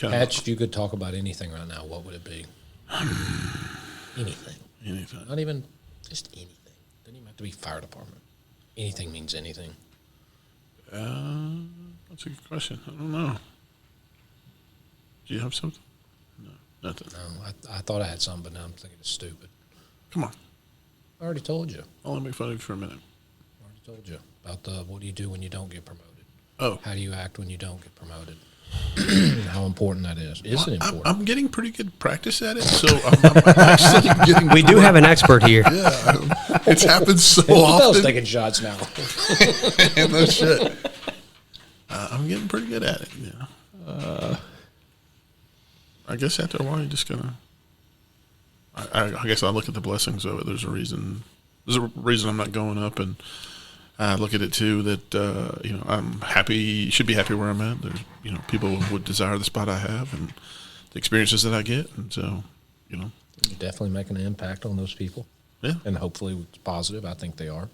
Hatch, if you could talk about anything right now, what would it be? Anything. Anything. Not even just anything. Doesn't even have to be fire department. Anything means anything. That's a good question. I don't know. Do you have something? No, nothing. No, I thought I had something, but now I'm thinking it's stupid. Come on. I already told you. I'll make fun of you for a minute. I already told you about what do you do when you don't get promoted? Oh. How do you act when you don't get promoted? How important that is. Is it important? I'm getting pretty good practice at it, so I'm actually getting. We do have an expert here. Yeah, it's happened so Bill's often. taking shots now. No shit. I'm getting pretty good at it. Yeah. I guess after a while, you're just gonna. I guess I look at the blessings of it. There's a reason. There's a reason I'm not going up, and I look at it too that I'm happy. Should be happy where I'm at. There's people would desire the spot I have and the experiences that I get, and so You're definitely making an impact on those people. Yeah, and hopefully it's positive. I think they are.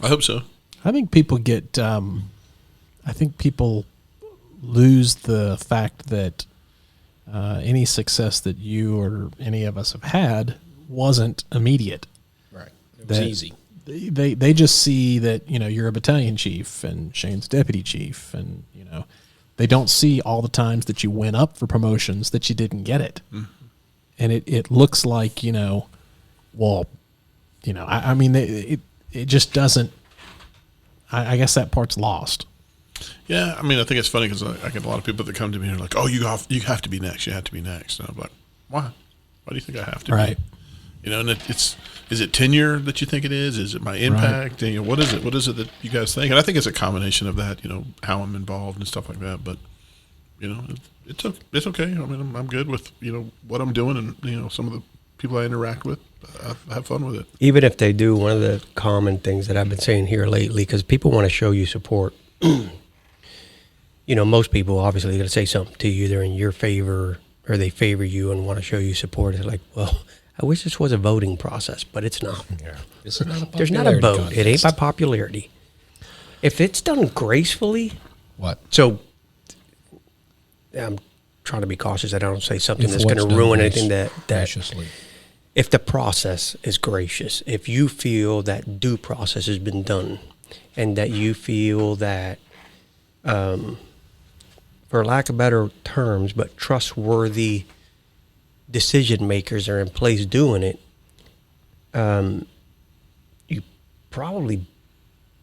I hope so. I think people get. I think people lose the fact that any success that you or any of us have had wasn't immediate. Right. It was easy. They just see that you're a battalion chief and Shane's deputy chief, and they don't see all the times that you went up for promotions that you didn't get it, and it looks like I mean it just doesn't. I guess that part's lost. Yeah, I mean, I think it's funny because I get a lot of people that come to me and are like, "Oh, you have to be next. You have to be next." And I'm like, "Why? Why do you think I have to right. be?" And is it tenure that you think it is? Is it my impact? Right. And what is it? What is it that you guys think? And I think it's a combination of that. How I'm involved and stuff like that. But it's okay. I mean, I'm good with what I'm doing, and some of the people I interact with. I have fun with it. Even if they do, one of the common things that I've been saying here lately, because people want to show you support. Most people obviously going to say something to you. They're in your favor or they favor you and want to show you support. It's like, well, I wish this was a voting process, but it's not. Yeah. This is not a There's not a vote. contest. It ain't by popularity. If it's done gracefully. What? So I'm trying to be cautious that I don't say something If that's going what's to done ruin anything that graciously. if the process is gracious, if you feel that due process has been done and that you feel that, for lack of better terms, but trustworthy decision makers are in place doing it, you probably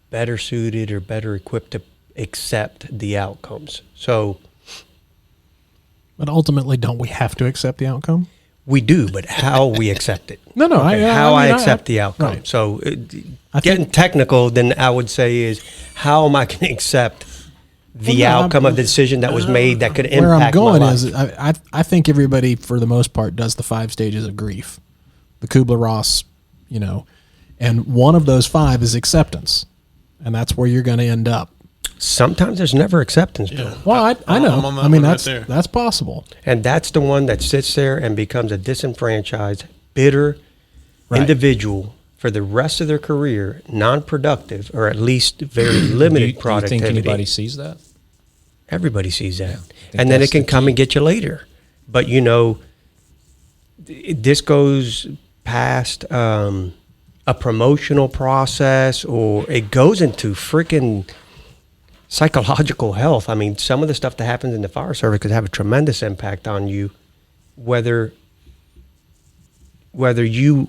better suited or better equipped to accept the outcomes. So, But ultimately, don't we have to accept the outcome? we do, but how we accept it. No. How I mean, accept the outcome. right. So, I getting think- technical, then I would say is how am I going to accept the outcome of the decision that was made that could impact Where I'm going my life? is I think everybody, for the most part, does the 5 stages of grief, the Kubler-Ross, and one of those 5 is acceptance, and that's where you're going to end up. Sometimes there's never acceptance, Bill. Yeah. Well, I know. I'm on that I mean, one right that's there. that's possible. And that's the one that sits there and becomes a disenfranchised, bitter Right. individual for the rest of their career, non-productive, or at least very Do limited you think productivity. anybody sees that? Everybody sees that. think And then that's it can the come key. and get you later. But, this goes past a promotional process, or it goes into freaking psychological health. I mean, some of the stuff that happens in the fire service could have a tremendous impact on you, whether you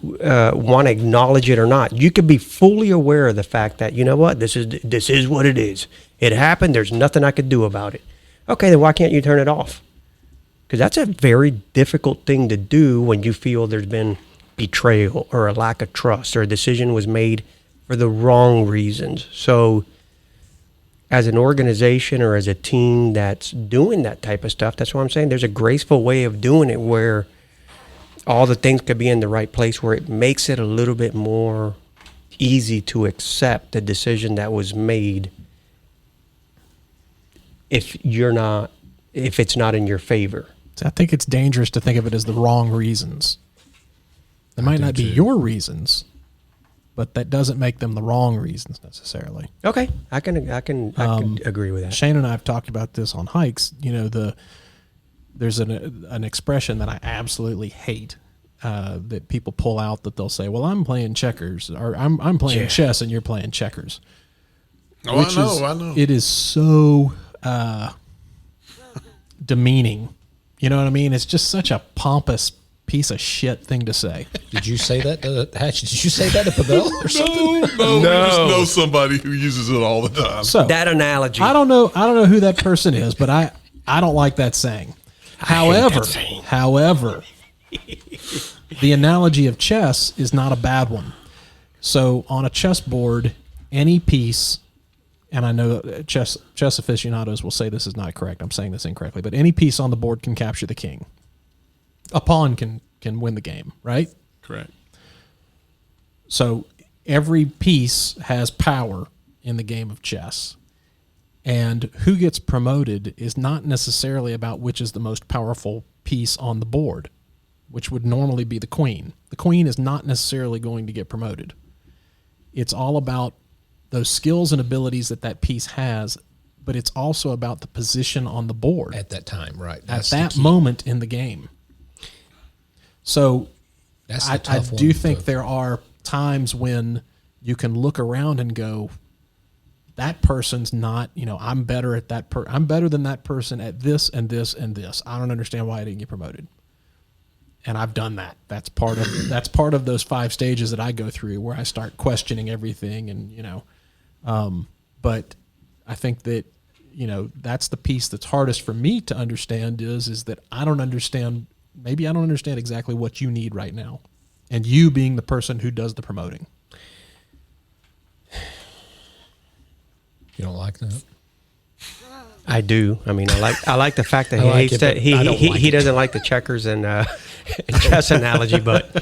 want to acknowledge it or not. You could be fully aware of the fact that, this is what it is. It happened. There's nothing I could do about it. Okay, then why can't you turn it off? Because that's a very difficult thing to do when you feel there's been betrayal or a lack of trust or a decision was made for the wrong reasons. So as an organization or as a team that's doing that type of stuff, that's what I'm saying. There's a graceful way of doing it where all the things could be in the right place, where it makes it a little bit more easy to accept the decision that was made if it's not in your favor. So I think it's dangerous to think of it as the wrong reasons. They might not be your reasons, but that doesn't make them the wrong reasons necessarily. Okay, I can agree with that. Shane and I have talked about this on hikes. there's an expression that I absolutely hate that people pull out, that they'll say, well, I'm playing checkers, or I'm playing chess and you're playing checkers. Oh, I know. It is so demeaning. You know what I mean? It's just such a pompous piece of shit thing to say. Did you say that to Hatch? Did you say that to Pavel or something? No, we just know somebody who uses it all the time. So That analogy. I don't know who that person is, but I don't like that saying. However, the analogy of chess is not a bad one. So on a chessboard, any piece, and I know chess aficionados will say this is not correct. I'm saying this incorrectly, but any piece on the board can capture the king. A pawn can win the game, right? Correct. So every piece has power in the game of chess. And who gets promoted is not necessarily about which is the most powerful piece on the board, which would normally be the queen. The queen is not necessarily going to get promoted. It's all about those skills and abilities that piece has, but it's also about the position on the board At that time, right. at that moment in the game. So That's the I tough do one think to- there are times when you can look around and go, that person's not, I'm better at that. I'm better than that person at this and this and this. I don't understand why I didn't get promoted. And I've done that. That's part of those 5 stages that I go through, where I start questioning everything. And, but I think that, that's the piece that's hardest for me to understand is that I don't understand. Maybe I don't understand exactly what you need right now. And you being the person who does the promoting. You don't like that? I do. I mean, I like the fact that I he like hates it, that but he I don't he, like he it. doesn't like the checkers and chess analogy, but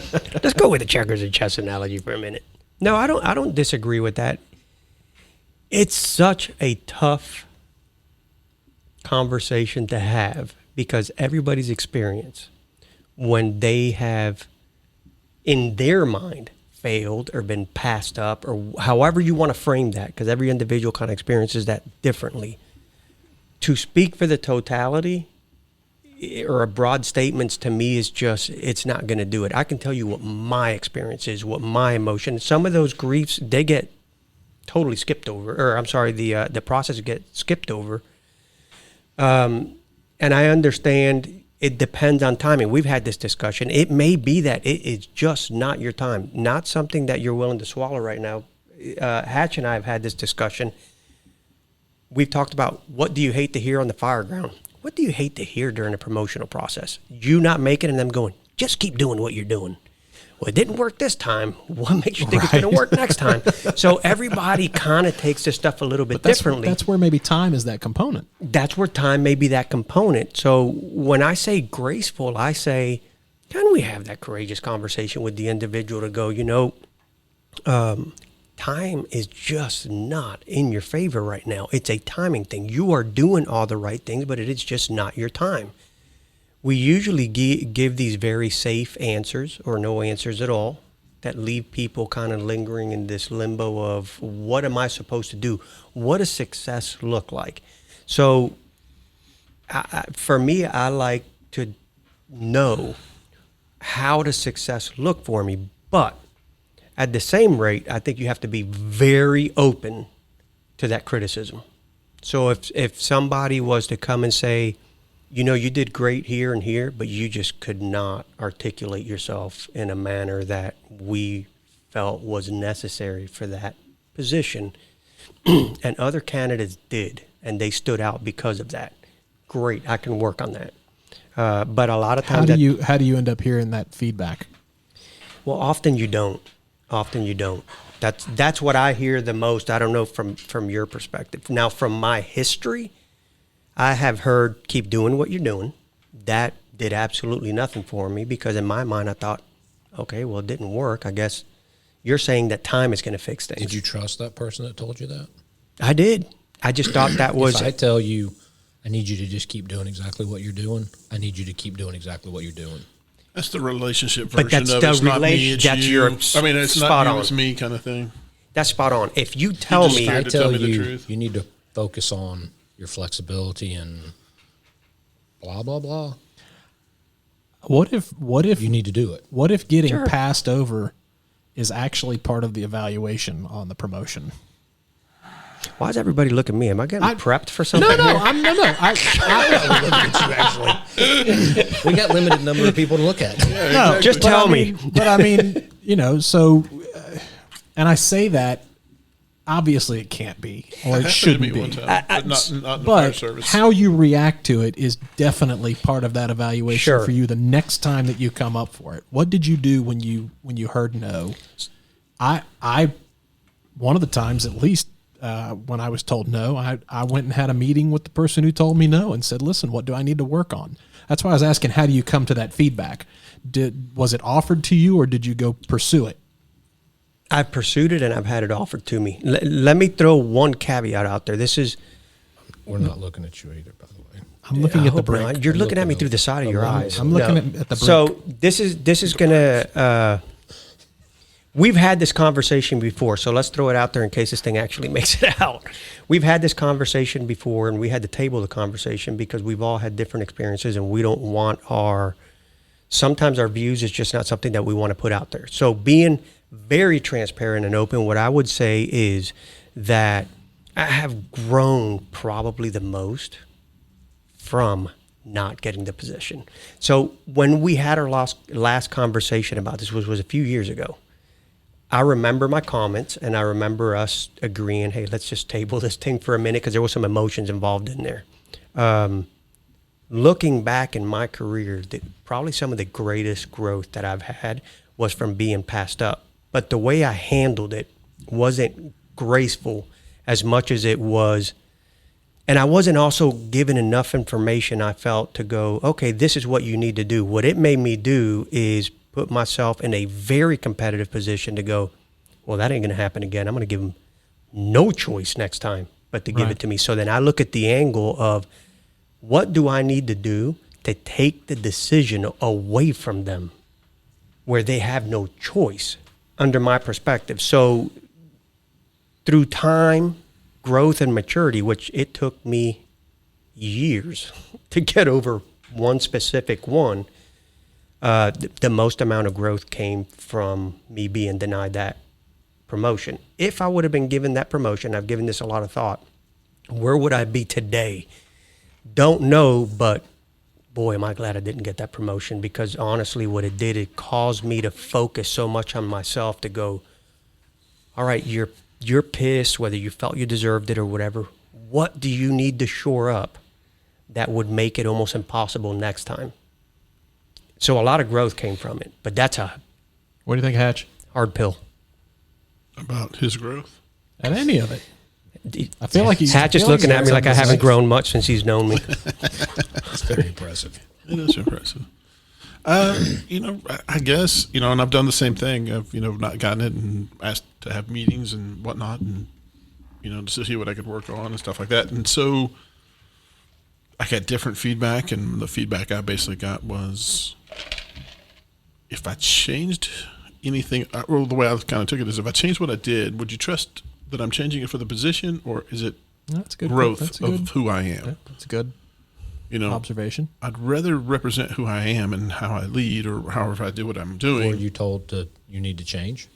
let's go with the checkers and chess analogy for a minute. No, I don't disagree with that. It's such a tough conversation to have because everybody's experience when they have in their mind failed or been passed up or however you want to frame that, because every individual kind of experiences that differently. To speak for the totality or a broad statements to me is just, it's not going to do it. I can tell you what my experience is, what my emotion. Some of those griefs, they get totally skipped over, or I'm sorry, the process gets skipped over. And I understand it depends on timing. We've had this discussion. It may be that it is just not your time, not something that you're willing to swallow right now. Hatch and I have had this discussion. We've talked about what do you hate to hear on the fire ground? What do you hate to hear during the promotional process? You not making it and them going, just keep doing what you're doing. Well, it didn't work this time. What makes you think it's going to work next time? So everybody kind of takes this stuff a little bit differently. That's where maybe time is that component. That's where time may be that component. So when I say graceful, I say, can we have that courageous conversation with the individual to go, time is just not in your favor right now. It's a timing thing. You are doing all the right things, but it is just not your time. We usually give these very safe answers or no answers at all that leave people kind of lingering in this limbo of what am I supposed to do? What does success look like? So for me, I like to know how does success look for me, but at the same rate, I think you have to be very open to that criticism. So if somebody was to come and say, you did great here and here, but you just could not articulate yourself in a manner that we felt was necessary for that position, and other candidates did, and they stood out because of that. Great, I can work on that. But a lot of times, How do you end up hearing that feedback? Well, often you don't. That's what I hear the most. I don't know from your perspective. Now, from my history, I have heard, keep doing what you're doing. That did absolutely nothing for me because in my mind I thought, okay, well, it didn't work. I guess you're saying that time is going to fix things. Did you trust that person that told you that? I did. I just thought that was... If I tell you, I need you to just keep doing exactly what you're doing, I need you to keep doing exactly what you're doing. That's the relationship But version that's of the it. It's not me, it's that's you. your I mean, it's spot not you, on. it's me kind of thing. That's spot on. If you tell just me... scared I to tell tell me the you, truth. you need to focus on your flexibility and blah, blah, blah. What if You need to do it. what if getting Sure. passed over is actually part of the evaluation on the promotion? Why does everybody look at me? Am I getting prepped for something? No, no, here? I'm no, no. We got limited number of people to look at. No, Just but tell I me. mean- But I mean, so, and I say that obviously it can't be, or it Happened to shouldn't me be. one time, but not in the fire But service. how you react to it is definitely part of that evaluation Sure. for you the next time that you come up for it. What did you do when you heard no? I one of the times at least when I was told no, I went and had a meeting with the person who told me no and said, listen, what do I need to work on? That's why I was asking, how do you come to that feedback? Was it offered to you or did you go pursue it? I've pursued it and I've had it offered to me. Let me throw one caveat out there. This is We're not looking at you either, by the way. I'm looking I at the hope break. not. You're looking at me looking through the side of your eyes. I'm looking at the So this is gonna. We've had this conversation before, so let's throw it out there in case this thing actually makes it out. We've had this conversation before, and we had to table the conversation because we've all had different experiences, and we don't want sometimes our views is just not something that we want to put out there. So being very transparent and open, what I would say is that I have grown probably the most from not getting the position. So when we had our last conversation about this was a few years ago, I remember my comments and I remember us agreeing, hey, let's just table this thing for a minute because there was some emotions involved in there. Looking back in my career, probably some of the greatest growth that I've had was from being passed up. But the way I handled it wasn't graceful as much as it was. And I wasn't also given enough information, I felt, to go, okay, this is what you need to do. What it made me do is put myself in a very competitive position to go, well, that ain't going to happen again. I'm going to give them no choice next time but to give Right. it to me. So then I look at the angle of what do I need to do to take the decision away from them where they have no choice under my perspective. So through time, growth, and maturity, which it took me years to get over one specific one, the most amount of growth came from me being denied that promotion. If I would have been given that promotion, I've given this a lot of thought, where would I be today? Don't know, but boy, am I glad I didn't get that promotion, because honestly, what it did, it caused me to focus so much on myself to go, all right, you're pissed, whether you felt you deserved it or whatever. What do you need to shore up that would make it almost impossible next time? So a lot of growth came from it, but that's a What do you think, Hatch? hard pill. About his growth. At any of it. I feel like he's Hatch is looking at me like I haven't grown much since he's known me. That's very impressive. It is impressive. I guess, and I've done the same thing. I've, not gotten it and asked to have meetings and whatnot and, to see what I could work on and stuff like that. And so I got different feedback, and the feedback I basically got was if I changed anything, or the way I kind of took it is if I changed what I did, would you trust that I'm changing it for the position, or is it That's good. growth That's of good. who I am? That's a good You know, observation. I'd rather represent who I am and how I lead, or however I do what I'm doing. Were you told you need to change?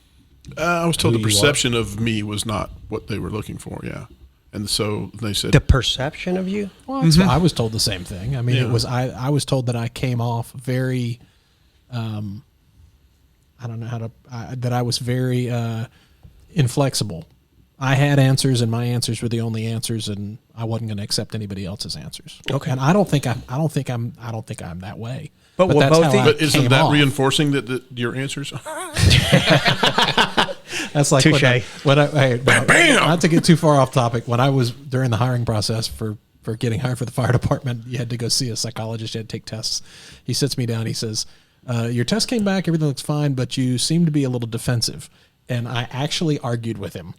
I was told who the you are? perception of me was not what they were looking for. Yeah, and so they said, The perception of you? Well, that's I was told the same thing. I mean, Yeah. it was I was told that I came off very, I don't know how to that I was very inflexible. I had answers, and my answers were the only answers, and I wasn't going to accept anybody else's answers. Okay. and I don't think I'm that way. But what that's both how the- I but isn't came that off. reinforcing that your answers? That's like Touche. when I hey, Bam! not to get too far off topic. When I was during the hiring process for getting hired for the fire department, you had to go see a psychologist. You had to take tests. He sits me down. He says, "Your test came back. Everything looks fine, but you seem to be a little defensive." And I actually argued with him.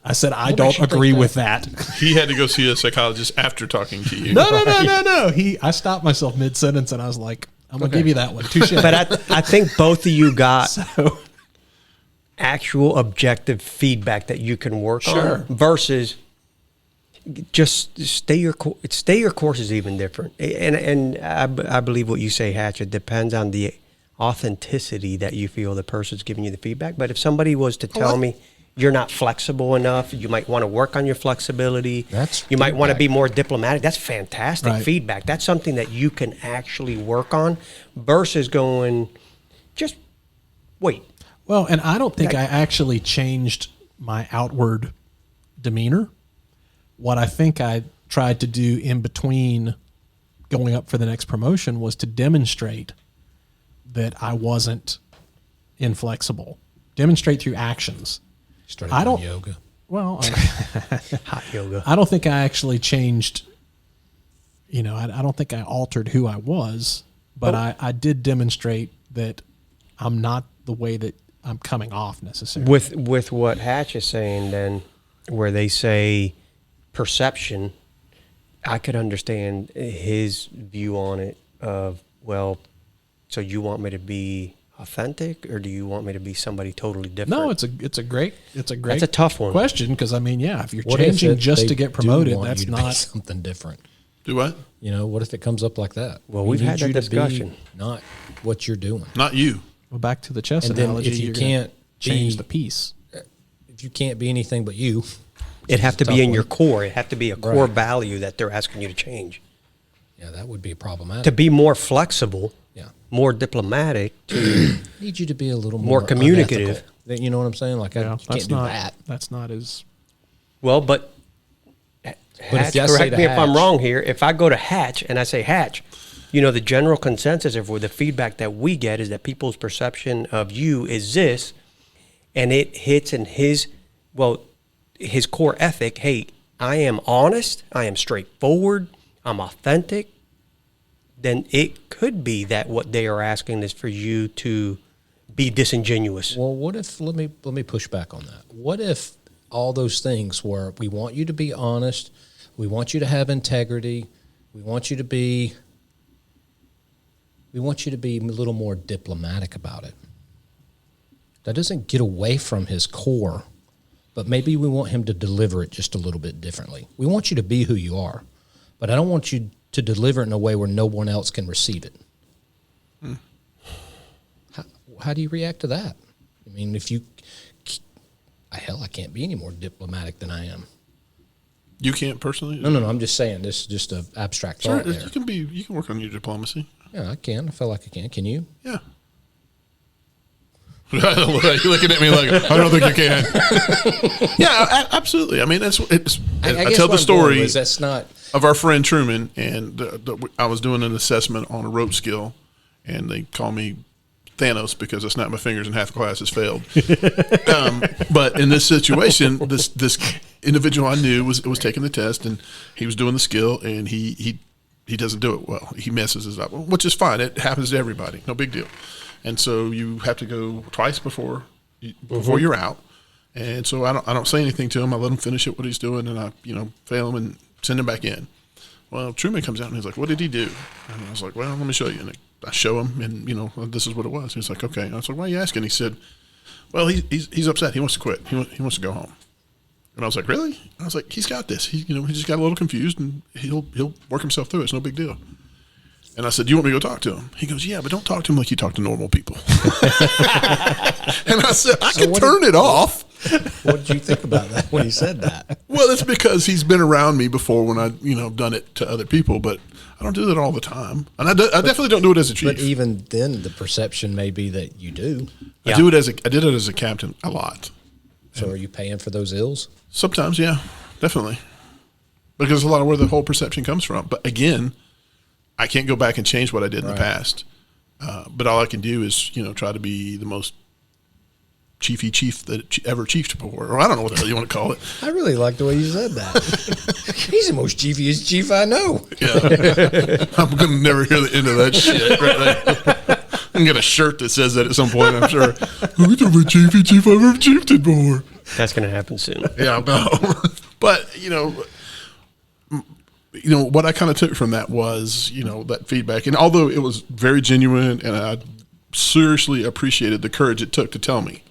I said, "I don't makes you agree think with that." He had to go see a psychologist after talking to you. No. I stopped myself mid sentence, and I was like, "I'm gonna give you that one." Touche. But I think both of you got So, actual objective feedback that you can work Sure. on versus just stay your course is even different. And I believe what you say, Hatch. It depends on the authenticity that you feel the person's giving you the feedback. But if somebody was to tell me you're not flexible enough, you might want to work on your flexibility. You might want to be more diplomatic. That's fantastic feedback. That's something that you can actually work on versus going, just wait. Well, and I don't think I actually changed my outward demeanor. What I think I tried to do in between going up for the next promotion was to demonstrate that I wasn't inflexible. Demonstrate through actions. Started doing yoga. Well, Hot yoga. I don't think I actually changed. I don't think I altered who I was, but I did demonstrate that I'm not the way that I'm coming off necessarily. With what Hatch is saying, then, where they say perception, I could understand his view on it of, well, so you want me to be authentic, or do you want me to be somebody totally different? No, it's a great That's a tough one. question, because if you're changing just to get promoted, that's not something different. Do what? What if it comes up like that? Well, we've had that discussion. Not what you're doing. Not you. Well, back to the chess And then analogy. if you you're gonna can't change be- the piece. If you can't be anything but you, It'd have to Tough be in one. your core. It'd have to be a core Right. value that they're asking you to change. yeah, that would be problematic. To be more flexible, yeah, more diplomatic, to need you to be a little More more communicative. unethical. You know what I'm saying? Like, you can't do that. That's not as. well, but if Hatch, I say correct to me if I'm Hatch- wrong here. If I go to Hatch and I say, Hatch, the general consensus of the feedback that we get is that people's perception of you is this, and it hits in his core ethic. Hey, I am honest. I am straightforward. I'm authentic. Then it could be that what they are asking is for you to be disingenuous. Well, what if let me push back on that. What if all those things were, we want you to be honest, we want you to have integrity, we want you to be a little more diplomatic about it. That doesn't get away from his core, but maybe we want him to deliver it just a little bit differently. We want you to be who you are, but I don't want you to deliver it in a way where no one else can receive it. How do you react to that? I mean, I can't be any more diplomatic than I am. You can't personally? No, I'm just saying, this is just an abstract Sure, thought there. you can work on your diplomacy. Yeah, I can. I feel like I can. Can you? Yeah. You're looking at me like, I don't think you can. Yeah, absolutely. I mean, I tell the story That's not. of our friend Truman, and I was doing an assessment on a rope skill, and they call me Thanos because I snapped my fingers and half the class has failed. But in this situation, this individual I knew was taking the test, and he was doing the skill, and he doesn't do it well. He messes it up, which is fine. It happens to everybody. No big deal. And so you have to go twice before you're out. And so I don't say anything to him. I let him finish it what he's doing, and I fail him and send him back in. Well, Truman comes out and he's like, "What did he do?" And I was like, "Well, let me show you." And I show him, and this is what it was. He's like, "Okay." And I was like, "Why are you asking?" He said, "Well, he's upset. He wants to quit. He wants to go home." And I was like, "Really?" I was like, "He's got this. He just got a little confused, and he'll work himself through it. It's no big deal." And I said, "Do you want me to go talk to him?" He goes, "Yeah, but don't talk to him like you talk to normal people." And I said, "I can turn it off." What did you think about that when he said that? Well, it's because he's been around me before when I done it to other people, but I don't do that all the time. And I definitely don't do it as a chief. But even then, the perception may be that you do. I did it as a captain a lot. So are you paying for those ills? Sometimes, yeah, definitely. Because a lot of where the whole perception comes from. But again, I can't go back and change what I did in the past. But all I can do is, try to be the most chiefy chief that ever chiefed before. Or I don't know what the hell you want to call it. I really like the way you said that. He's the most chiefiest chief I know. Yeah. I'm going to never hear the end of that shit right there. I can get a shirt that says that at some point, I'm sure. Who's the most chiefy chief I've ever chiefed before? That's going to happen soon. Yeah, no. But, what I kind of took from that was, that feedback. And although it was very genuine, and I seriously appreciated the courage it took to tell me,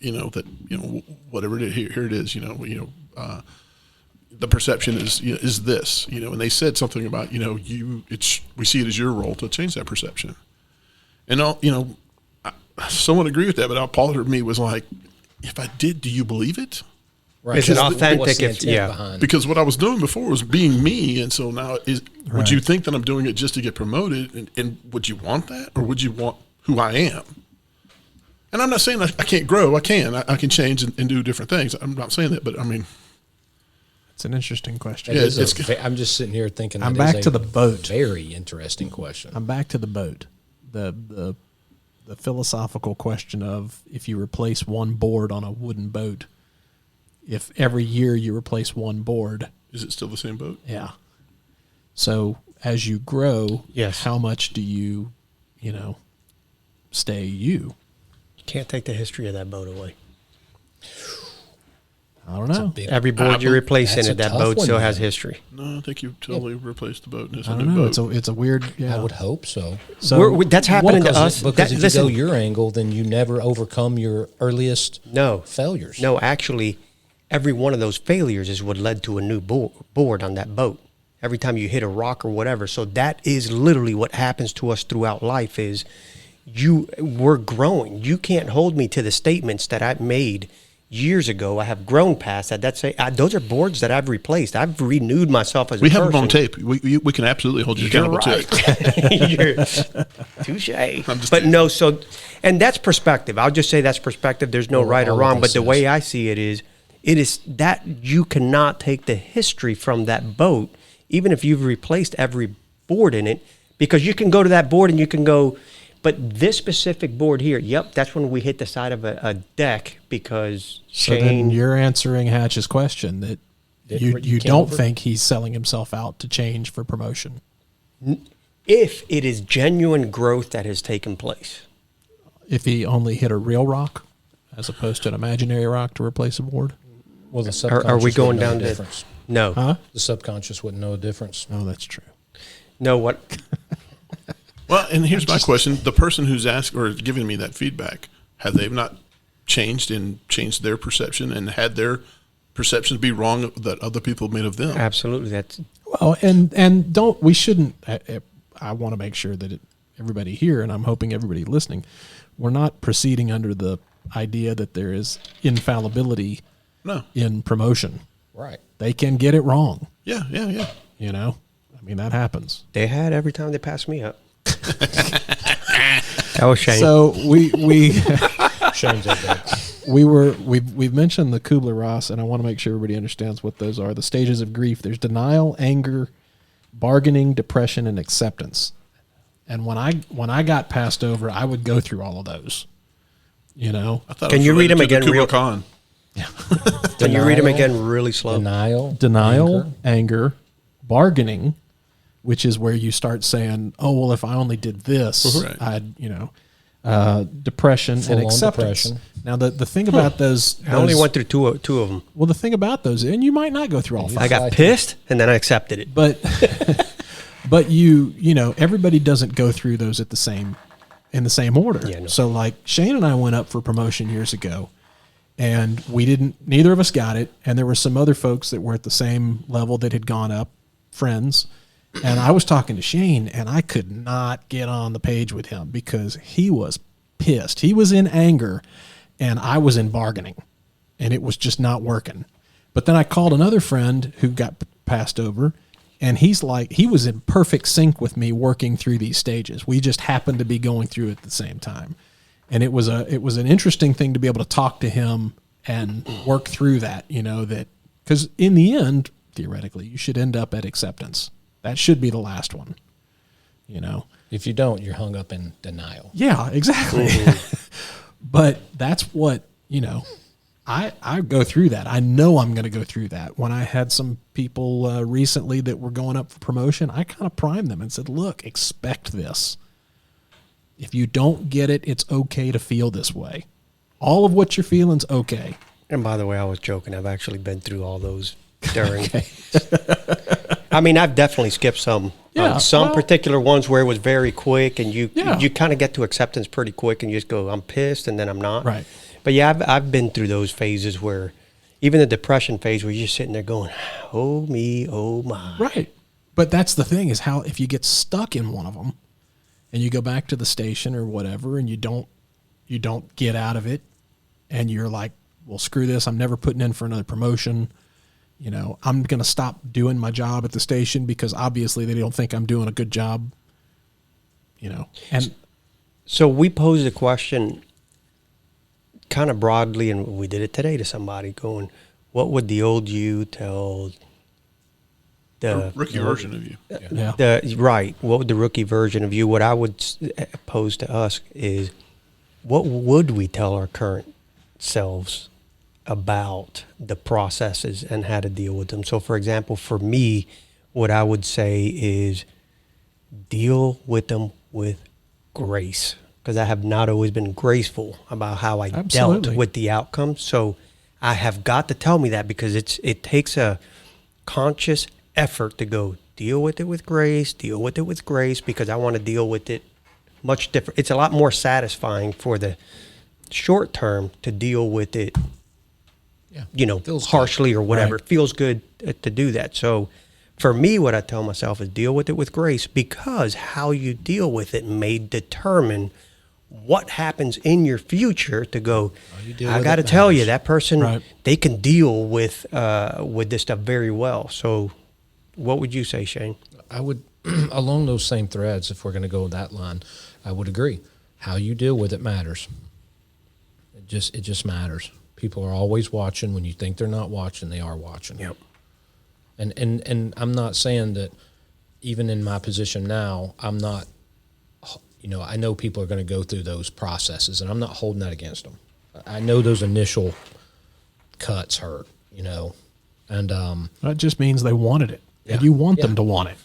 that, whatever it is, here it is, the perception is this, and they said something about, we see it as your role to change that perception. And I somewhat agree with that, but all part of me was like, if I did, do you believe it? Right. Is it What's authentic? the intent Yeah. behind it? Because what I was doing before was being me, and so now would you think that I'm doing it just to get promoted, and would you want that, or would you want who I am? And I'm not saying I can't grow. I can. I can change and do different things. I'm not saying that, but I mean, It's an interesting question. Yeah, I'm just sitting here thinking. I'm that is back to the boat. Very interesting question. I'm back to the boat. The philosophical question of, if you replace one board on a wooden boat, if every year you replace one board, is it still the same boat? yeah. So as you grow, Yes. how much do you stay you? Can't take the history of that boat away. I don't know. Every board you replace in that's it, a that tough boat one, still has man. history. No, I think you totally replaced the boat, and it's I a don't new know. boat. It's a weird. Yeah. I would hope so. So That's happening to us. Because if Listen, you go your angle, then you never overcome your earliest no failures. No, actually, every one of those failures is what led to a new board on that boat. Every time you hit a rock or whatever. So that is literally what happens to us throughout life is we're growing. You can't hold me to the statements that I made years ago. I have grown past that. Those are boards that I've replaced. I've renewed myself as a We person. have them on tape. We can absolutely hold you You're accountable to it. right. Touche. just But teasing. no, and that's perspective. I'll just say that's perspective. There's no Well, right or all of wrong. But this the is. way I see it is that you cannot take the history from that boat, even if you've replaced every board in it, because you can go to that board and you can go, but this specific board here, yep, that's when we hit the side of a deck because So then Shane. you're answering Hatch's question that you came don't over? think he's selling himself out to change for promotion. If it is genuine growth that has taken place. If he only hit a real rock as opposed to an imaginary rock to replace a board. Well, the subconscious Are we going wouldn't know down the to difference. no? Huh? The subconscious wouldn't know a difference. Oh, that's true. No, what? Well, and here's my question: the person who's asked or giving me that feedback, have they not changed their perception and had their perceptions be wrong that other people made of them? Absolutely. That's Well, and we shouldn't. I want to make sure that everybody here, and I'm hoping everybody listening, we're not proceeding under the idea that there is infallibility No. in promotion. Right. They can get it wrong. Yeah. I mean, that happens. they had every time they passed me up. That was Shane. So we Shane's at that. we've mentioned the Kubler-Ross, and I want to make sure everybody understands what those are. The stages of grief. There's denial, anger, bargaining, depression, and acceptance. And when I got passed over, I would go through all of those. I thought Can it was you read related them to the again real- Kubla Khan. Can you read them Denial, again really slow? Denial, anger, bargaining, which is where you start saying, "Oh, well, if I only did this, Right. I'd," depression and Full-on acceptance. depression. Now, the thing about those, I only went through two of them. well, the thing about those, and you might not go through all five. I got pissed and then I accepted it. but but everybody doesn't go through those in the same order. Yeah, no. So like Shane and I went up for promotion years ago, and neither of us got it, and there were some other folks that were at the same level that had gone up, friends. And I was talking to Shane, and I could not get on the page with him because he was pissed. He was in anger, and I was in bargaining, and it was just not working. But then I called another friend who got passed over, and he was in perfect sync with me working through these stages. We just happened to be going through it at the same time. And it was an interesting thing to be able to talk to him and work through that, because in the end, theoretically, you should end up at acceptance. That should be the last one, If you don't, you're hung up in denial. Yeah, exactly. But that's what, I go through that. I know I'm going to go through that. When I had some people recently that were going up for promotion, I kind of primed them and said, look, expect this. If you don't get it, it's okay to feel this way. All of what you're feeling's okay. And by the way, I was joking. I've actually been through all those during. I mean, I've definitely skipped some. Yeah, On some well- particular ones where it was very quick and you Yeah. kind of get to acceptance pretty quick and you just go, I'm pissed, and then I'm not. Right. But yeah, I've been through those phases where even the depression phase where you're just sitting there going, oh me, oh my. Right. But that's the thing is how if you get stuck in one of them and you go back to the station or whatever and you don't get out of it and you're like, well, screw this. I'm never putting in for another promotion. You know, I'm going to stop doing my job at the station because obviously they don't think I'm doing a good job, you know. And so we posed a question kind of broadly, and we did it today to somebody going, what would the old you tell the rookie version of you. yeah. Right. What would the rookie version of you, what I would pose to us is, what would we tell our current selves about the processes and how to deal with them? So, for example, for me, what I would say is deal with them with grace, because I have not always been graceful about how I dealt with the outcome. So I have got to tell me that, because it takes a conscious effort to go deal with it with grace, because I want to deal with it much different. It's a lot more satisfying for the short term to deal with it, harshly or whatever. Right. It feels good to do that. So for me, what I tell myself is deal with it with grace, because how you deal with it may determine what happens in your future. To go, I got to tell you, that person, right, they can deal with this stuff very well. So what would you say, Shane? I would, along those same threads, if we're going to go that line, I would agree. How you deal with it matters. It just matters. People are always watching. When you think they're not watching, they are watching. Yep. And I'm not saying that even in my position now, I'm not, I know people are going to go through those processes, and I'm not holding that against them. I know those initial cuts hurt, and that just means they wanted it. Yeah. And you want them to want it.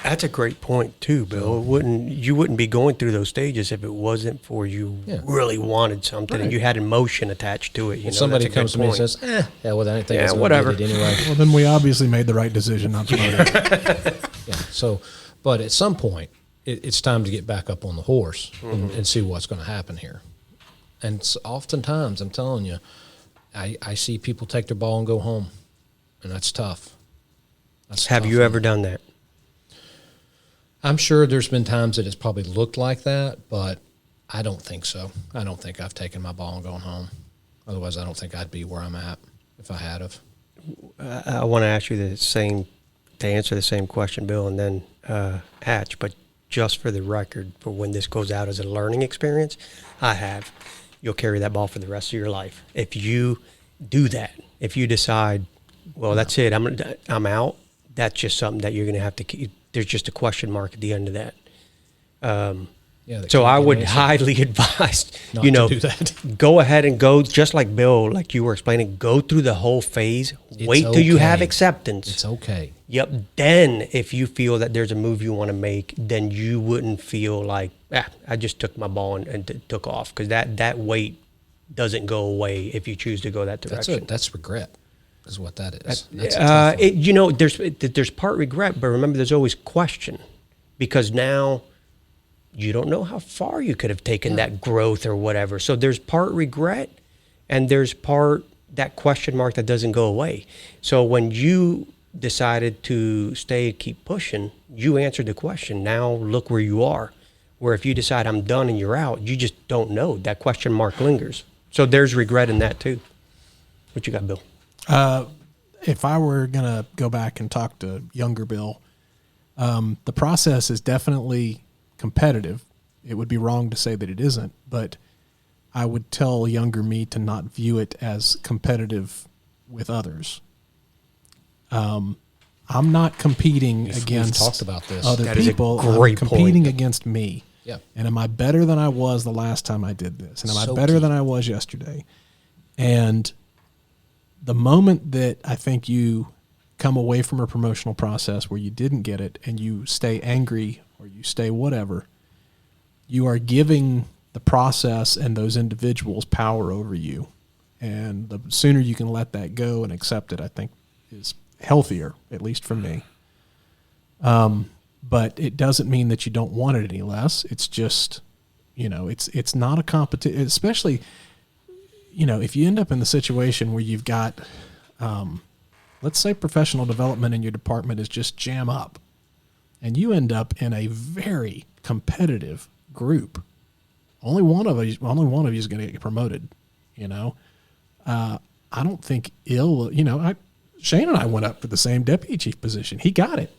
That's a great point too, Bill. You wouldn't be going through those stages if it wasn't for you really wanted something, and you had emotion attached to it. Somebody comes to me and says, hell, well, I didn't think I was going whatever. to get it anyway. Well, then we obviously made the right decision not to vote it. Yeah. So, but at some point, it's time to get back up on the horse and see what's going to happen here. And so oftentimes, I'm telling you, I see people take their ball and go home, and that's tough. Have you ever done that? I'm sure there's been times that it's probably looked like that, but I don't think so. I don't think I've taken my ball and gone home. Otherwise, I don't think I'd be where I'm at if I had of. I want to ask you to answer the same question, Bill, and then Hatch, but just for the record, for when this goes out as a learning experience, you'll carry that ball for the rest of your life. If you do that, if you decide, well, that's it, I'm out, that's just something that you're going to have to keep. There's just a question mark at the end of that. So I would highly advise, not to do that. Go ahead and go, just like Bill, like you were explaining, go through the whole phase. Wait till you have acceptance. It's okay. Yep. Then if you feel that there's a move you want to make, then you wouldn't feel like, I just took my ball and took off, because that weight doesn't go away if you choose to go that direction. That's regret. Is what that is. That's a tough one. There's part regret, but remember, there's always question, because now you don't know how far you could have taken that growth or whatever. So there's part regret, and there's part that question mark that doesn't go away. So when you decided to stay and keep pushing, you answered the question. Now look where you are. Where if you decide I'm done and you're out, you just don't know. That question mark lingers. So there's regret in that too. What you got, Bill? If I were going to go back and talk to younger Bill, the process is definitely competitive. It would be wrong to say that it isn't, but I would tell younger me to not view it as competitive with others. I'm not competing against talked about this. other That is a people. great I'm competing point. against me. Yeah. And am I better than I was the last time I did this? And am I So better key. than I was yesterday? And the moment that I think you come away from a promotional process where you didn't get it and you stay angry or you stay whatever, you are giving the process and those individuals power over you. And the sooner you can let that go and accept it, I think is healthier, at least for me. But it doesn't mean that you don't want it any less. It's just, it's not a competition, especially, if you end up in the situation where you've got, let's say professional development in your department is just jam up, and you end up in a very competitive group, only one of you is going to get promoted. I don't think Shane and I went up for the same deputy chief position. He got it.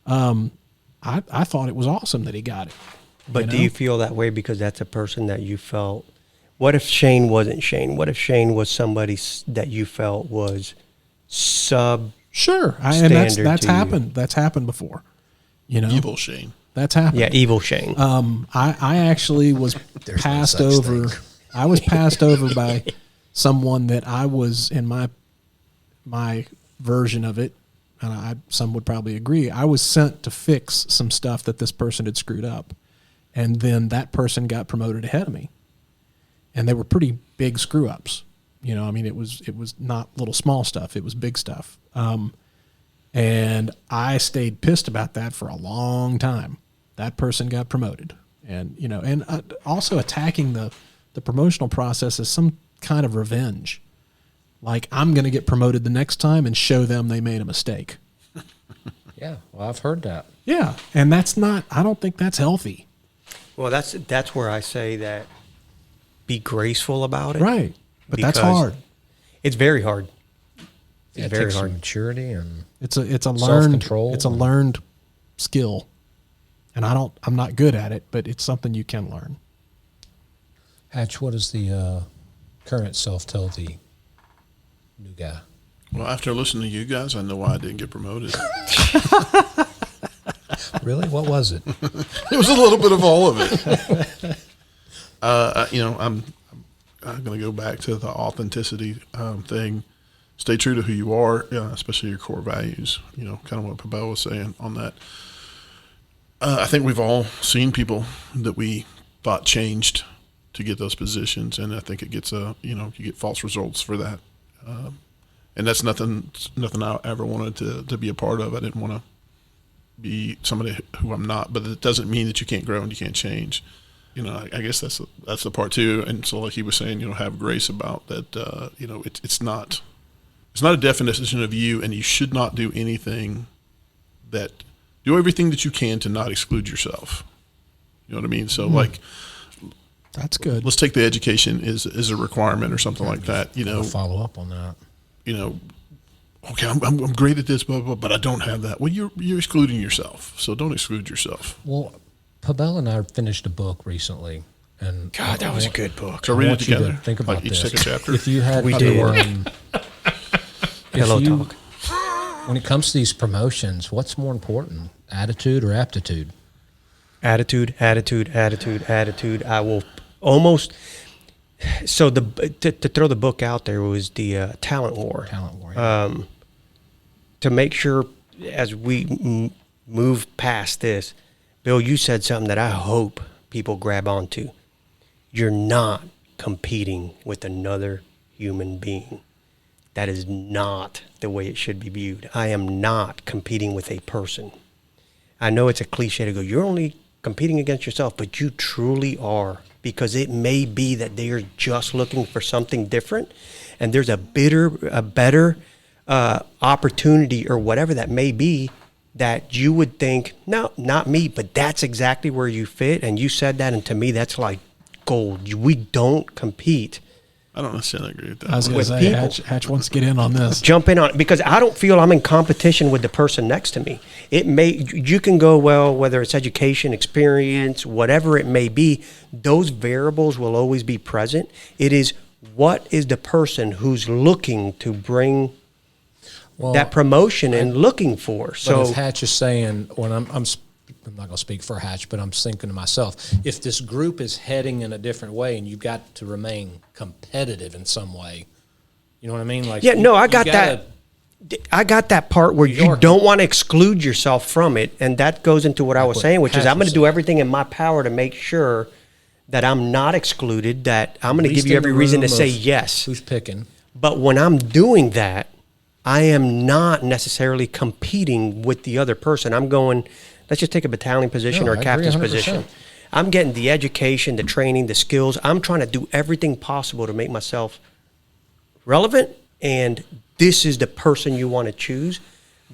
I thought it was awesome that he got it. But do you feel that way because that's a person that you felt? What if Shane wasn't Shane? What if Shane was somebody that you felt was sub? Sure, and that's happened. That's happened before. Evil Shane. That's happened. Yeah, evil Shane. I actually was passed over. I was passed over by someone that I was in my version of it, and some would probably agree. I was sent to fix some stuff that this person had screwed up, and then that person got promoted ahead of me, and they were pretty big screw ups. It was not little small stuff; it was big stuff. And I stayed pissed about that for a long time. That person got promoted, and also attacking the promotional process as some kind of revenge. Like, I'm going to get promoted the next time and show them they made a mistake. Yeah, well, I've heard that. Yeah, and I don't think that's healthy. Well, that's where I say that be graceful about it. Right, but that's hard. It's very hard. It's very hard. Maturity and it's a learned self-control. It's a learned skill, and I'm not good at it, but it's something you can learn. Hatch, what does the current self tell the new guy? Well, after listening to you guys, I know why I didn't get promoted. Really? What was it? It was a little bit of all of it. I'm going to go back to the authenticity thing. Stay true to who you are, especially your core values. Kind of what Pavel was saying on that. I think we've all seen people that we thought changed to get those positions, and I think it gets you get false results for that. And that's nothing I ever wanted to be a part of. I didn't want to be somebody who I'm not, but it doesn't mean that you can't grow and you can't change. I guess that's the part too. And so, like he was saying, have grace about that. It's not a definition of you, and you should not do anything do everything that you can to not exclude yourself. You know what I mean? So like, that's good. Let's take the education is a requirement or something like that. Follow up on that. Okay, I'm great at this, blah, blah, but I don't have that. Well, you're excluding yourself, so don't exclude yourself. Well, Pavel and I finished a book recently, and God, that was a good book. So read it together. Think about each this. take a chapter. If you had, we did. Pillow talk. When it comes to these promotions, what's more important, attitude or aptitude? Attitude. I will almost. So to throw the book out there was the talent war. Talent war. Yeah. To make sure as we move past this, Bill, you said something that I hope people grab onto. You're not competing with another human being. That is not the way it should be viewed. I am not competing with a person. I know it's a cliche to go, you're only competing against yourself, but you truly are, because it may be that they are just looking for something different, and there's a better opportunity or whatever that may be that you would think, no, not me, but that's exactly where you fit. And you said that, and to me, that's like gold. We don't compete. I don't necessarily agree with that. I was going to say, Hatch wants to get in on this. Jump in on it, because I don't feel I'm in competition with the person next to me. You can go, well, whether it's education, experience, whatever it may be, those variables will always be present. It is what is the person who's looking to bring that promotion and looking for. So if Hatch is saying, when I'm not going to speak for Hatch, but I'm thinking to myself, if this group is heading in a different way and you've got to remain competitive in some way, you know what I mean? Like, I got that. I got that part where you don't want to exclude yourself from it, and that goes into what I was saying, which is I'm going to do everything in my power to make sure that I'm not excluded, that I'm going to give you every reason to say yes. Who's picking? But when I'm doing that, I am not necessarily competing with the other person. I'm going, let's just take a battalion position or a captain's position. I'm getting the education, the training, the skills. I'm trying to do everything possible to make myself relevant, and this is the person you want to choose.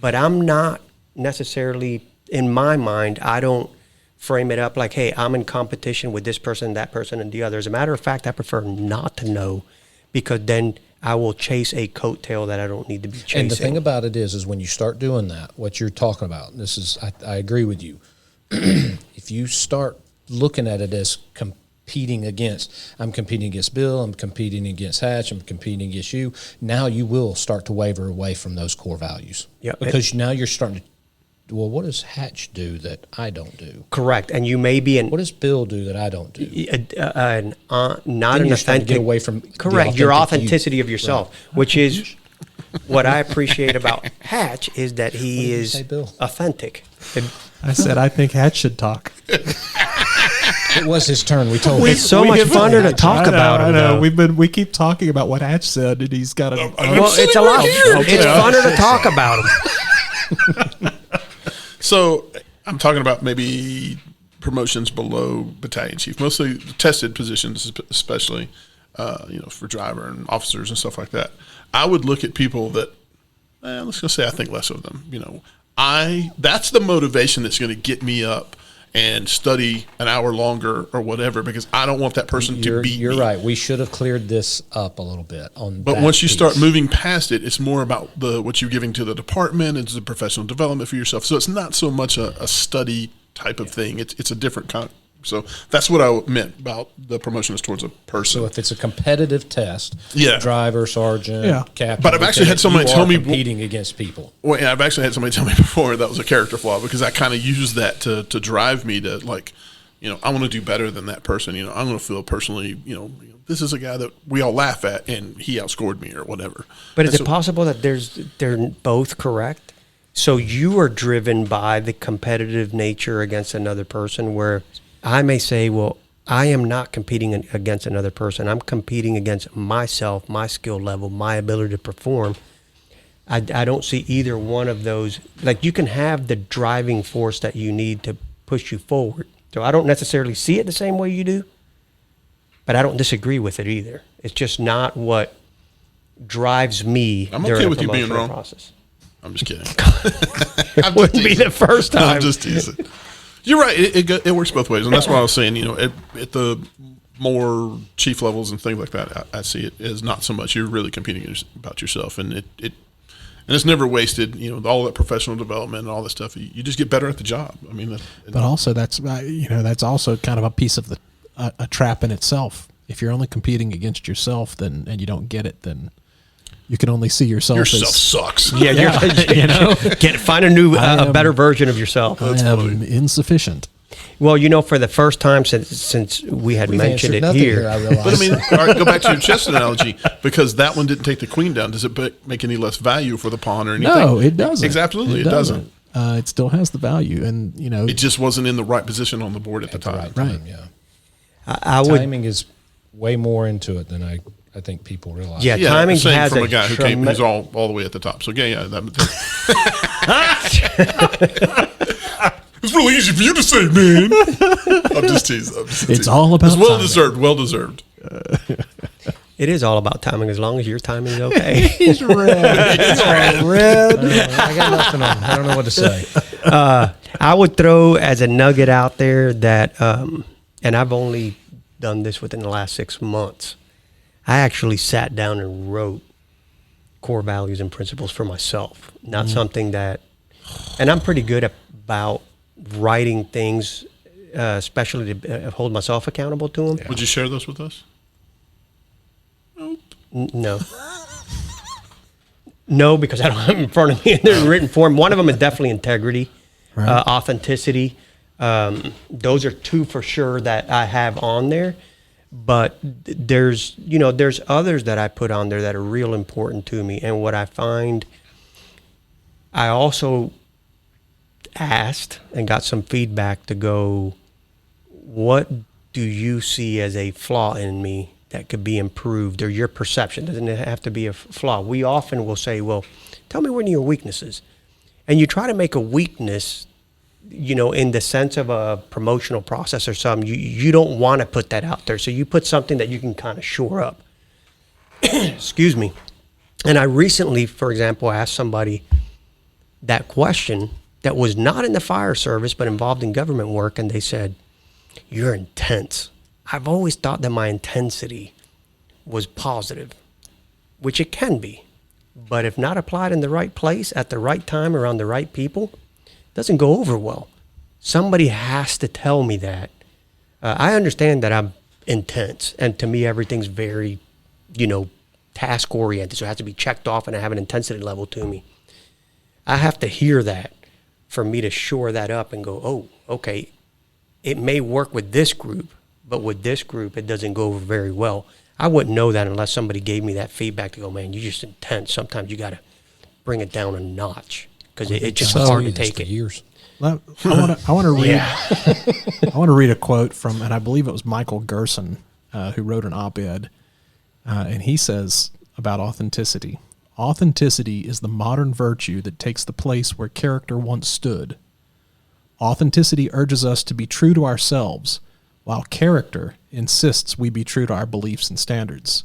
But I'm not necessarily, in my mind, I don't frame it up like, hey, I'm in competition with this person, that person, and the other. As a matter of fact, I prefer not to know, because then I will chase a coattail that I don't need to be chasing. And the thing about it is when you start doing that, what you're talking about, I agree with you. If you start looking at it as competing against, I'm competing against Bill, I'm competing against Hatch, I'm competing against you, now you will start to waver away from those core values. Yep. Because now you're starting to, well, what does Hatch do that I don't do? Correct. And you may be What does Bill do that I don't do? not Then an you're starting authentic. to get away from correct. the Your authentic authenticity you. of yourself, Right. which is what I appreciate about Hatch, is that he did you is say, Bill? authentic. I said I think Hatch should talk. It was his turn. We told him. It's so much funner to talk about him. though. We keep talking about what Hatch said, and he's got a. Well, it's a lot. It's funner to talk about him. So I'm talking about maybe promotions below battalion chief, mostly tested positions, especially for driver and officers and stuff like that. I would look at people that, let's just say I think less of them. That's the motivation that's going to get me up and study an hour longer or whatever, because I don't want that person to beat me. You're right. We should have cleared this up a little bit on. But that once you piece. start moving past it, it's more about what you're giving to the department. It's the professional development for yourself. So it's not so much a study type of thing. It's a different kind. So that's what I meant about the promotion is towards a person. So if it's a competitive test, Yeah. driver, sergeant, Yeah. captain. But I've actually had somebody you tell are me- competing against people. Well, yeah, I've actually had somebody tell me before that was a character flaw, because I kind of used that to drive me to, like, I want to do better than that person. I'm going to feel personally, this is a guy that we all laugh at and he outscored me or whatever. But is And it possible that they're both correct? So you are driven by the competitive nature against another person, where I may say, well, I am not competing against another person. I'm competing against myself, my skill level, my ability to perform. I don't see either one of those. Like, you can have the driving force that you need to push you forward. So I don't necessarily see it the same way you do, but I don't disagree with it either. It's just not what drives me I'm during okay the with you being promotional wrong. process. I'm just kidding. It wouldn't be the first time. I'm just teasing. You're right. It works both ways, and that's why I was saying. At the more chief levels and things like that, I see it as not so much you're really competing about yourself, and it's never wasted. All that professional development and all this stuff. You just get better at the job. I mean, But also, that's also kind of a piece of a trap in itself. If you're only competing against yourself, and you don't get it, then you can only see yourself. yourself as, sucks. Yeah, find a new, a better version of yourself. I am insufficient. Well, for the first time since we had We've mentioned answered it nothing here, I realize. But I mean, all right, go back to your chess analogy, because that one didn't take the queen down. Does it make any less value for the pawn or anything? No, it doesn't. Absolutely, it doesn't. It still has the value, and It just wasn't in the right position on the board at the at the time. right time, yeah. I would. Timing is way more into it than I think people realize. Yeah, Yeah, timing same has from a a guy who's all the way at the top. So yeah, it's really easy for you to say, man. I'm just teasing. It's all about It's well timing. deserved. Well deserved. It is all about timing, as long as your timing is okay. He's red. Red. I got nothing on. I don't know what to say. I would throw as a nugget out there that, and I've only done this within the last 6 months. I actually sat down and wrote core values and principles for myself. Not something that, and I'm pretty good about writing things, especially to hold myself accountable to them. Would you share those with us? No. No, because I don't have them in front of me in their written form. One of them is definitely integrity, authenticity. Those are two for sure that I have on there. But there's others that I put on there that are real important to me. And what I find, I also asked and got some feedback to go, what do you see as a flaw in me that could be improved, or your perception? Doesn't it have to be a flaw? We often will say, well, tell me what are your weaknesses. And you try to make a weakness in the sense of a promotional process or something, you don't want to put that out there. So you put something that you can kind of shore up. Excuse me. And I recently, for example, asked somebody that question that was not in the fire service, but involved in government work. And they said, "You're intense." I've always thought that my intensity was positive, which it can be. But if not applied in the right place at the right time around the right people, it doesn't go over well. Somebody has to tell me that. I understand that I'm intense, and to me, everything's very, task oriented. So it has to be checked off, and I have an intensity level to me. I have to hear that for me to shore that up and go, oh, okay, it may work with this group, but with this group, it doesn't go over very well. I wouldn't know that unless somebody gave me that feedback to go, man, you're just intense. Sometimes you got to bring it down a notch because it's just hard to take it. Years. I want to read. I want to read a quote from, and I believe it was Michael Gerson who wrote an op-ed, and he says about authenticity: "Authenticity is the modern virtue that takes the place where character once stood. Authenticity urges us to be true to ourselves, while character insists we be true to our beliefs and standards.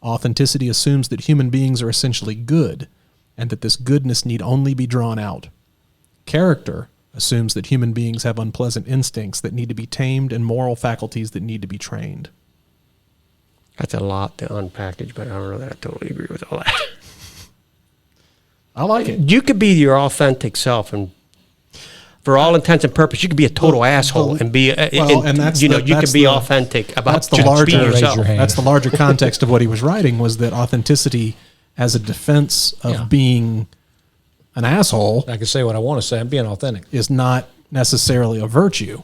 Authenticity assumes that human beings are essentially good, and that this goodness need only be drawn out. Character assumes that human beings have unpleasant instincts that need to be tamed and moral faculties that need to be trained." That's a lot to unpackage, but I don't know that I totally agree with all that. I like it. You could be your authentic self, and for all intents and purposes, you could be a total asshole and be, you could be authentic about that's the just larger being yourself. That's the larger context of what he was writing, was that authenticity as a defense of being an asshole I can say what I want to say. I'm being authentic. is not necessarily a virtue,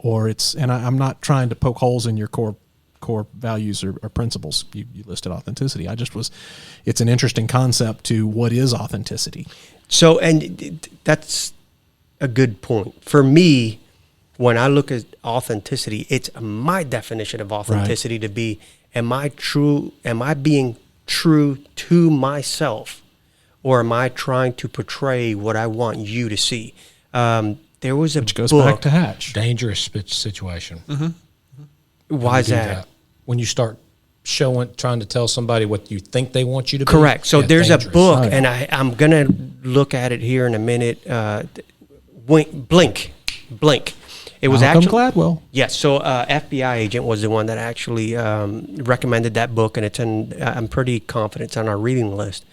or it's, and I'm not trying to poke holes in your core values or principles. You listed authenticity. It's an interesting concept to what is authenticity. So, and that's a good point. For me, when I look at authenticity, it's my definition of authenticity to be, am I being true to myself, or am I trying to portray what I want you to see? There was a Which goes book. back to Hatch. Dangerous situation. Mm-hmm. Why is Do that? when you start trying to tell somebody what you think they want you to be. Correct. So there's dangerous. a book, Right. and I'm going to look at it here in a minute. Blink. It was Malcolm actually Gladwell. Yes. So FBI agent was the one that actually recommended that book, and I'm pretty confident it's on our reading list.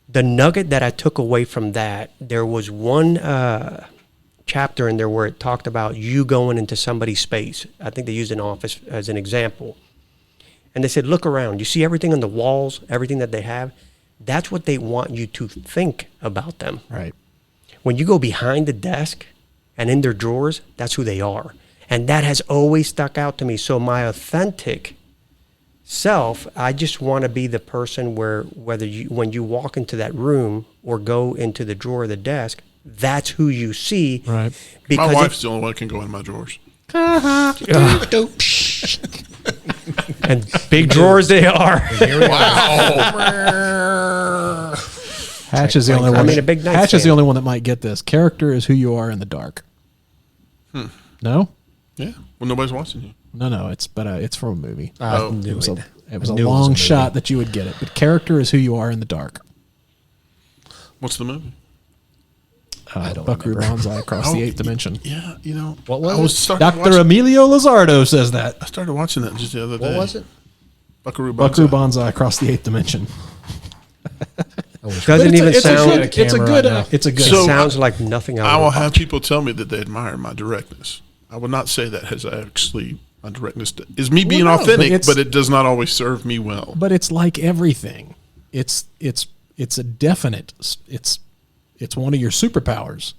The nugget that I took away from that, there was one chapter in there where it talked about you going into somebody's space. I think they used an office as an example. And they said, look around. You see everything on the walls, everything that they have? That's what they want you to think about them. Right. When you go behind the desk and in their drawers, that's who they are. And that has always stuck out to me. So my authentic self, I just want to be the person where when you walk into that room or go into the drawer of the desk, that's who you see. Right. Because my wife's the only one that can go in my drawers. and big drawers they are. Wow. Hatch is the only one. I mean, a big Hatch is the nightstand. only one that might get this. Character is who you are in the dark. No, Yeah. Well, nobody's watching you. no. It's from a movie. I knew It was it. it was I a knew it long movie. shot that you would get it. But character is who you are in the dark. What's the movie? I don't Buckaroo remember. Banzai across the eighth dimension. Yeah, What was I was it? starting to Dr. watch- Emilio Lizardo says that. I started watching that just the other day. What was it? Buckaroo Banzai. Buckaroo Banzai across the eighth dimension. Doesn't even It's a sound. good. It's a camera good. right now. It's a good. It So- sounds like nothing I I will would have people tell me that they admire my directness. I will not say that as actually my directness is me being no, but authentic, it's- but it does not always serve me well. But it's like everything. It's a definite. It's one of your superpowers.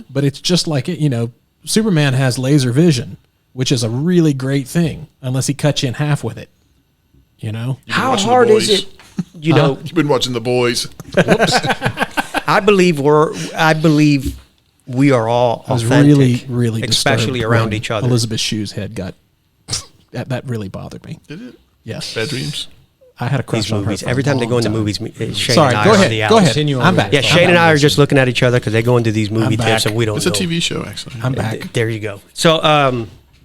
But it's just like it. Superman has laser vision, which is a really great thing, unless he cuts you in half with it. How watching The hard is Boys. it? You've been watching The Boys. I believe we are all I was authentic, really, really especially disturbed around when each other. Elizabeth Shue's head got that really bothered me. Did it? Yes. Bad dreams. I had a crush these on her movies. for a Every time they long go into time. movies, Shane Sorry, and I go are on ahead. the Go outs. ahead. Continue on I'm with back. your Yeah, thought. Shane and I are just looking at each other because they go into these movie I'm tips back. and we don't It's know. a TV show, actually. I'm back. There you go. So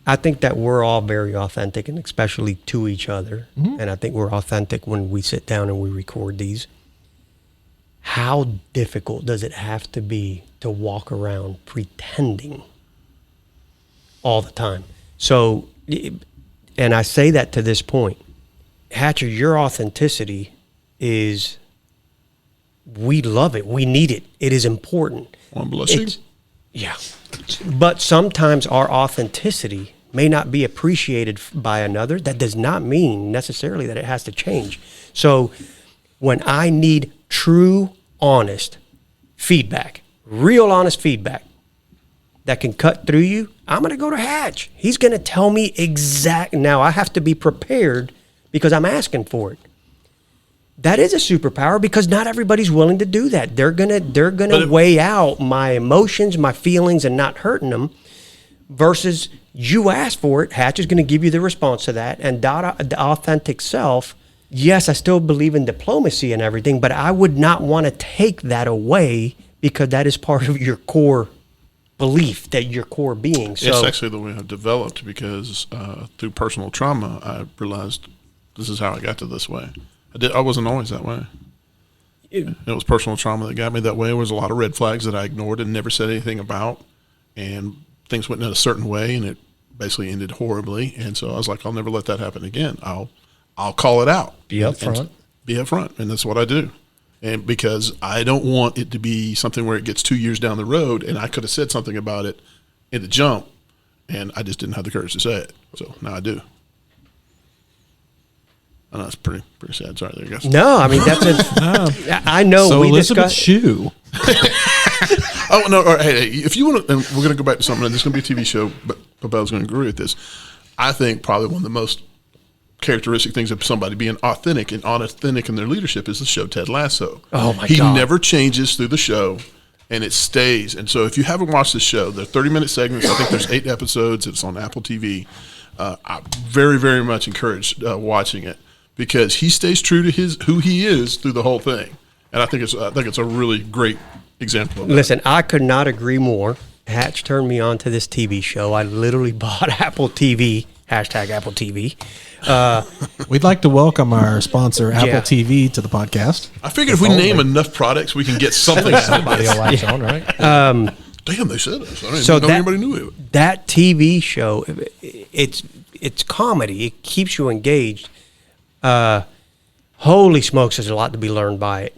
I think that we're all very authentic, and especially to each other. And I think we're authentic when we sit down and we record these. How difficult does it have to be to walk around pretending all the time? So, and I say that to this point, Hatcher, your authenticity is, we love it. We need it. It is important. One bless you. Yeah. But sometimes our authenticity may not be appreciated by another. That does not mean necessarily that it has to change. So when I need true, honest feedback, real honest feedback that can cut through you, I'm going to go to Hatch. He's going to tell me now I have to be prepared because I'm asking for it. That is a superpower because not everybody's willing to do that. They're gonna weigh out my emotions, my feelings, and not hurting them. Versus you ask for it, Hatch is going to give you the response to that, and the authentic self. Yes, I still believe in diplomacy and everything, but I would not want to take that away because that is part of your core belief, that your core being. So It's actually the way I've developed because through personal trauma, I realized this is how I got to this way. I wasn't always that way. It was personal trauma that got me that way. There was a lot of red flags that I ignored and never said anything about. And things went in a certain way, and it basically ended horribly. And so I was like, I'll never let that happen again. I'll call it out. Be upfront. Be upfront, and that's what I do. And because I don't want it to be something where it gets 2 years down the road, and I could have said something about it in the jump, and I just didn't have the courage to say it. So now I do. I know it's pretty sad. Sorry, there, guys. no, I mean that's I know So we Elizabeth discussed. Oh Shue. no! All right, hey, if you want to, and we're going to go back to something. And this is going to be a TV show, but Babel's going to agree with this. I think probably one of the most characteristic things of somebody being authentic in their leadership is the show Ted Lasso. Oh, my he God. never changes through the show, and it stays. And so, if you haven't watched the show, they're 30-minute segments. I think there's 8 episodes. It's on Apple TV. I very, very much encourage watching it because he stays true to who he is through the whole thing. And I think it's a really great example of that. Listen, I could not agree more. Hatch turned me on to this TV show. I literally bought Apple TV, #Apple TV. We'd like to welcome our sponsor, Apple Yeah. TV, to the podcast. I figured if we name enough products, we can get something out of Somebody it. will latch on, right? Damn, they said us. I didn't So know anybody knew it. That TV show, it's comedy. It keeps you engaged. Holy smokes, there's a lot to be learned by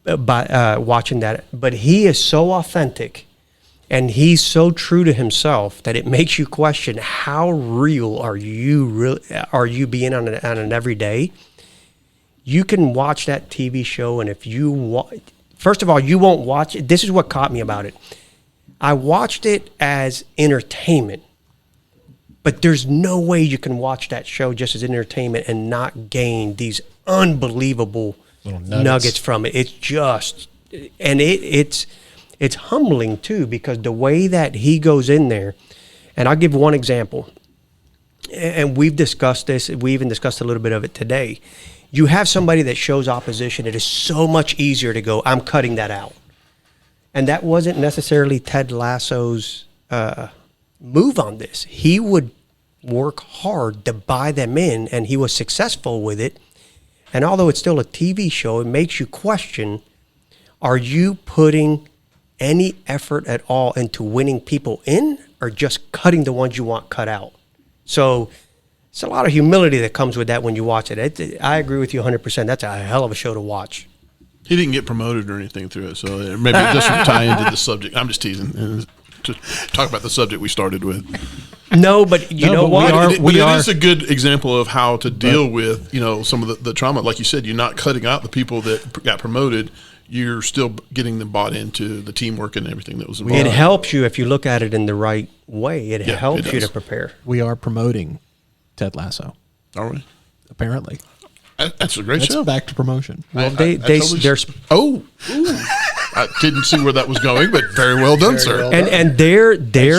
watching that. But he is so authentic, and he's so true to himself that it makes you question how real are you being on an everyday. You can watch that TV show, and if you first of all, you won't watch it. This is what caught me about it. I watched it as entertainment, but there's no way you can watch that show just as entertainment and not gain these unbelievable Little nuggets from it. It's just, and it's humbling too, because the way that he goes in there, and I'll give one example, and we've discussed this, we even discussed a little bit of it today. You have somebody that shows opposition, it is so much easier to go, I'm cutting that out. And that wasn't necessarily Ted Lasso's move on this. He would work hard to buy them in, and he was successful with it. And although it's still a TV show, it makes you question, are you putting any effort at all into winning people in, or just cutting the ones you want cut out? So it's a lot of humility that comes with that when you watch it. I agree with you 100%. That's a hell of a show to watch. He didn't get promoted or anything through it, so maybe it doesn't tie into the subject. I'm just teasing. To talk about the subject we started with. No, but you know but what? It is a good example of how to deal with, some of the trauma. Like you said, you're not cutting out the people that got promoted. You're still getting them bought into the teamwork and everything that was involved. It helps you if you look at it in the right way. It Yeah, helps it you does. to prepare. We are promoting Ted Lasso, Are we? apparently. That's a great That's show. back to promotion. Well, I totally- there's Oh, ooh. I didn't see where that was going, but very well done, sir. well and there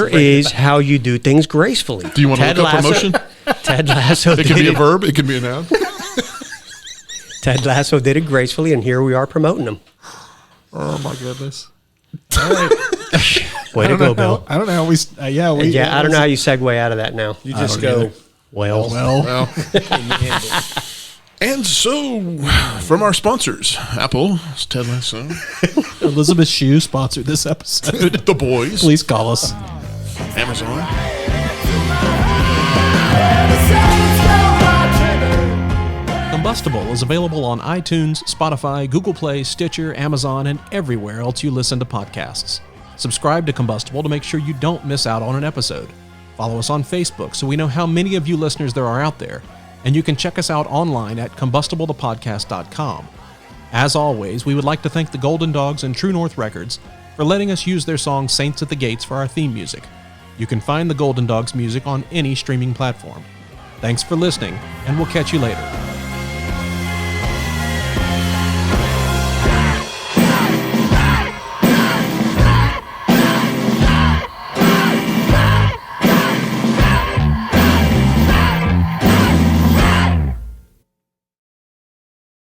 is how you do things gracefully. Do you want to look up promotion? Ted Lasso. It can did be a verb. It can be a noun. Ted Lasso did it gracefully, and here we are promoting him. Oh my goodness. Way to go, Bill. I don't know how we. I don't know how you segue out of that now. You just don't go, either. Well, Well, and so from our sponsors, Apple, Ted Lasso, Elizabeth Shue sponsored this episode. the boys, Please call us. Amazon. Combustible is available on iTunes, Spotify, Google Play, Stitcher, Amazon, and everywhere else you listen to podcasts. Subscribe to Combustible to make sure you don't miss out on an episode. Follow us on Facebook so we know how many of you listeners there are out there. And you can check us out online at combustibleThePodcast.com. As always, we would like to thank the Golden Dogs and True North Records for letting us use their song Saints at the Gates for our theme music. You can find the Golden Dogs music on any streaming platform. Thanks for listening, and we'll catch you later.